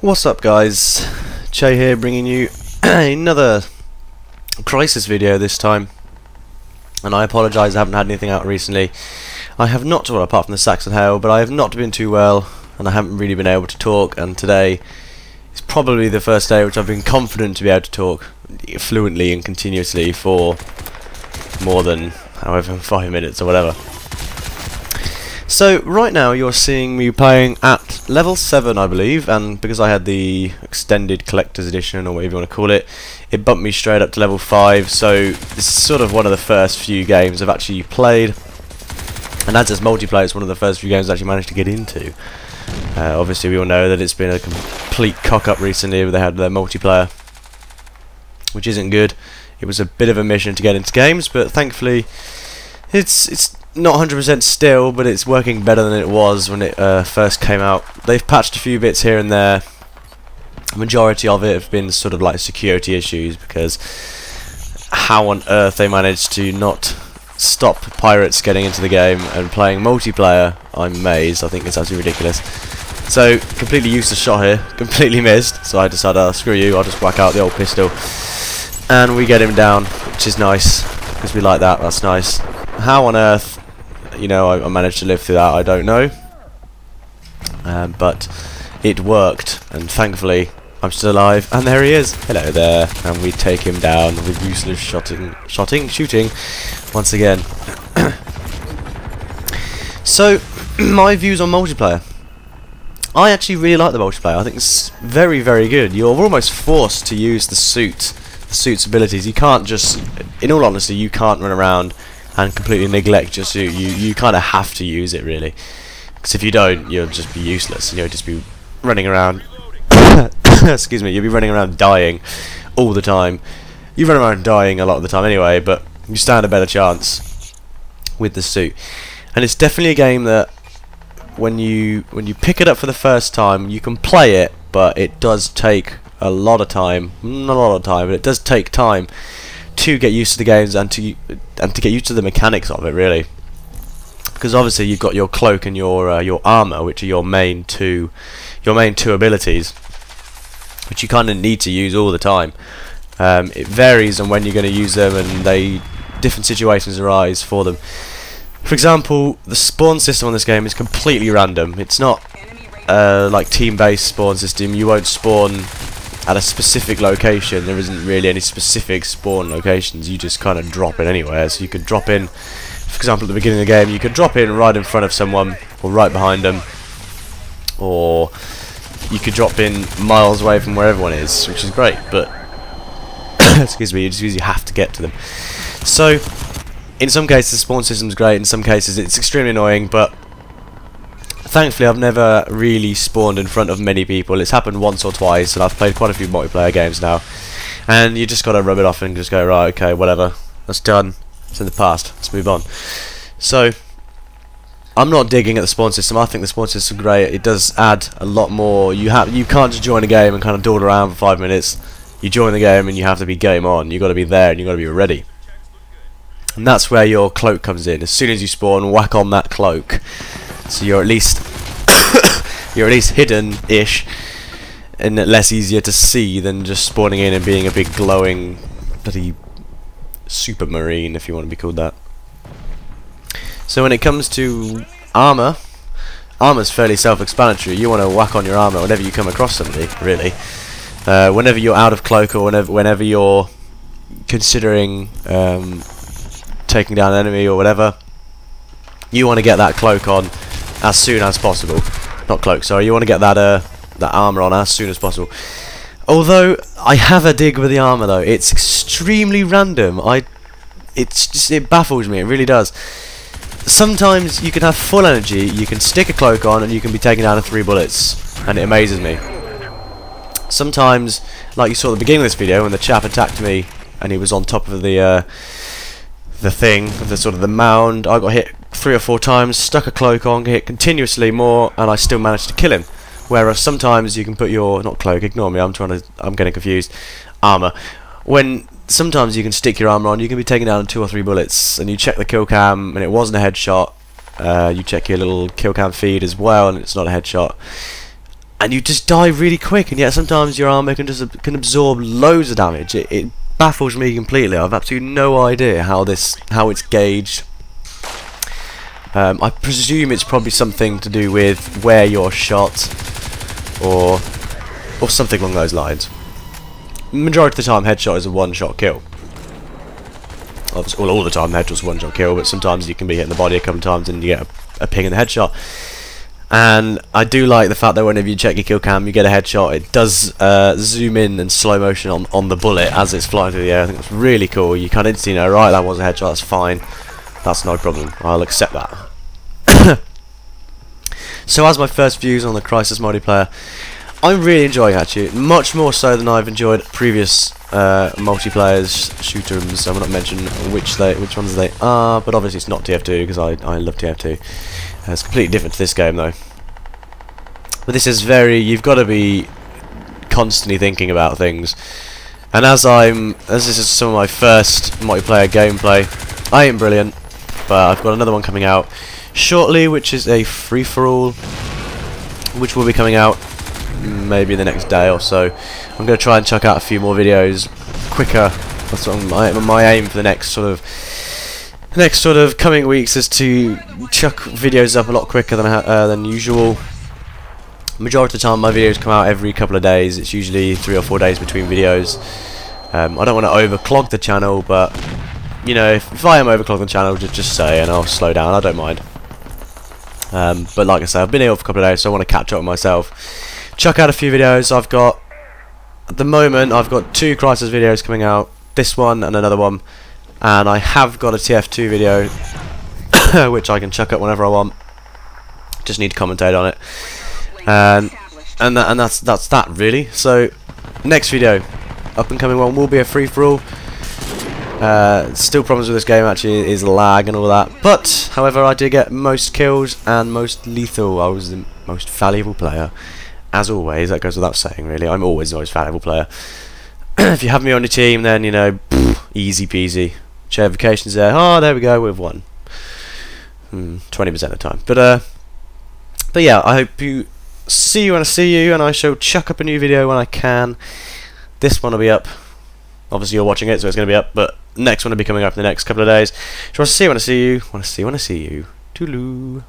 What's up, guys? Chay here, bringing you another Crysis video this time. And I apologise, I haven't had anything out recently. I have not, well, apart from the Saxon Hail, but I have not been too well, and I haven't really been able to talk. And today is probably the first day which I've been confident to be able to talk fluently and continuously for more than however 5 minutes or whatever. So right now you're seeing me playing at level 7, I believe, and because I had the extended collector's edition or whatever you want to call it, it bumped me straight up to level 5. So this is sort of one of the first few games I've actually played, and as it's multiplayer, it's one of the first few games I actually managed to get into. Obviously we all know that it's been a complete cock-up recently where they had their multiplayer, which isn't good. It was a bit of a mission to get into games, but thankfully it's not 100% still, but it's working better than it was when it first came out. They've patched a few bits here and there. The majority of it have been sort of like security issues, because how on earth they managed to not stop pirates getting into the game and playing multiplayer, I'm amazed. I think it's absolutely ridiculous. So, completely useless shot here, completely missed, so I decided, oh, screw you, I'll just whack out the old pistol. And we get him down, which is nice, because we like that, that's nice. How on earth, you know, I managed to live through that, I don't know. But it worked, and thankfully I'm still alive, and there he is. Hello there, and we take him down with useless shooting once again. So, my views on multiplayer. I actually really like the multiplayer. I think it's very, very good. You're almost forced to use the suit's abilities. You can't just, in all honesty, you can't run around and completely neglect your suit. You kind of have to use it, really, because if you don't, you'll just be useless, and you'll just be running around excuse me, you'll be running around dying all the time. You run around dying a lot of the time anyway, but you stand a better chance with the suit. And it's definitely a game that when you pick it up for the first time, you can play it, but it does take a lot of time. Not a lot of time, but it does take time to get used to the games and to get used to the mechanics of it, really. Because obviously you've got your cloak and your armor, which are your main two abilities, which you kind of need to use all the time. It varies on when you're going to use them, and different situations arise for them. For example, the spawn system on this game is completely random. It's not like team-based spawn system. You won't spawn at a specific location. There isn't really any specific spawn locations. You just kind of drop in anywhere. So you could drop in, for example, at the beginning of the game, you could drop in right in front of someone, or right behind them, or you could drop in miles away from where everyone is, which is great, but excuse me, you have to get to them. So in some cases the spawn system's great, in some cases it's extremely annoying, but thankfully I've never really spawned in front of many people. It's happened once or twice, and I've played quite a few multiplayer games now, and you just gotta rub it off and just go, right, okay, whatever, that's done, it's in the past, let's move on. So I'm not digging at the spawn system. I think the spawn system is great. It does add a lot more. You can't just join a game and kind of dawdle around for 5 minutes. You join the game and you have to be game on. You've got to be there and you've got to be ready. And that's where your cloak comes in. As soon as you spawn, whack on that cloak. So you're at least hidden-ish, and less easier to see than just spawning in and being a big glowing bloody supermarine, if you want to be called that. So when it comes to armor's fairly self-explanatory. You want to whack on your armor whenever you come across somebody, really. Whenever you're out of cloak, or whenever you're considering taking down an enemy or whatever, you want to get that cloak on as soon as possible. Not cloak, sorry. You want to get that armor on as soon as possible. Although I have a dig with the armor, though. It's extremely random. It baffles me. It really does. Sometimes you can have full energy, you can stick a cloak on, and you can be taken down in 3 bullets, and it amazes me. Sometimes, like you saw at the beginning of this video, when the chap attacked me, and he was on top of the mound, I got hit 3 or 4 times, stuck a cloak on, hit continuously more, and I still managed to kill him. Whereas sometimes you can put your, not cloak, ignore me, I'm getting confused, armor. Sometimes you can stick your armor on, you can be taken down in 2 or 3 bullets, and you check the kill cam and it wasn't a headshot. You check your little kill cam feed as well, and it's not a headshot. and you just die really quick, and yet sometimes your armor can absorb loads of damage. It baffles me completely. I've absolutely no idea how it's gauged. I presume it's probably something to do with where you're shot, or something along those lines. Majority of the time, headshot is a one-shot kill. Obviously, all the time, headshot's a one-shot kill, but sometimes you can be hit in the body a couple of times and you get a ping in the headshot. And I do like the fact that whenever you check your kill cam, you get a headshot. It does zoom in slow motion on the bullet as it's flying through the air. I think that's really cool. You kind of instantly know, right, that was a headshot. That's fine. That's no problem. I'll accept that. So as my first views on the Crysis multiplayer, I'm really enjoying actually, much more so than I've enjoyed previous multiplayers, shooter 'ems. I'm not mentioning which ones they are, but obviously it's not TF2 because I love TF2. It's completely different to this game though. But this is you've got to be constantly thinking about things. And as this is some of my first multiplayer gameplay, I ain't brilliant, but I've got another one coming out shortly, which is a free-for-all, which will be coming out maybe the next day or so. I'm going to try and chuck out a few more videos quicker. That's what my aim for the next sort of coming weeks, is to chuck videos up a lot quicker than usual. Majority of the time my videos come out every couple of days. It's usually 3 or 4 days between videos. I don't want to overclog the channel, but you know, if I am overclogging the channel, just say and I'll slow down. I don't mind. But like I say, I've been ill for a couple of days, so I want to catch up with myself. Chuck out a few videos. At the moment, I've got 2 Crysis videos coming out. This one and another one. And I have got a TF2 video, which I can chuck up whenever I want. Just need to commentate on it. And that's that really. So, next video, up and coming one, will be a free-for-all. Still problems with this game actually is lag and all that, but however I did get most kills and most lethal. I was the most valuable player, as always. That goes without saying really. I'm always the most valuable player. If you have me on your team, then you know, easy peasy. Chayification's there. Oh, there we go, we've won 20% of the time. But yeah, I hope you see you when I see you, and I shall chuck up a new video when I can. This one will be up. Obviously you're watching it, so it's going to be up, but next one will be coming up in the next couple of days. So I want to see you when I see you. Want to see you when I see you. Toodaloo.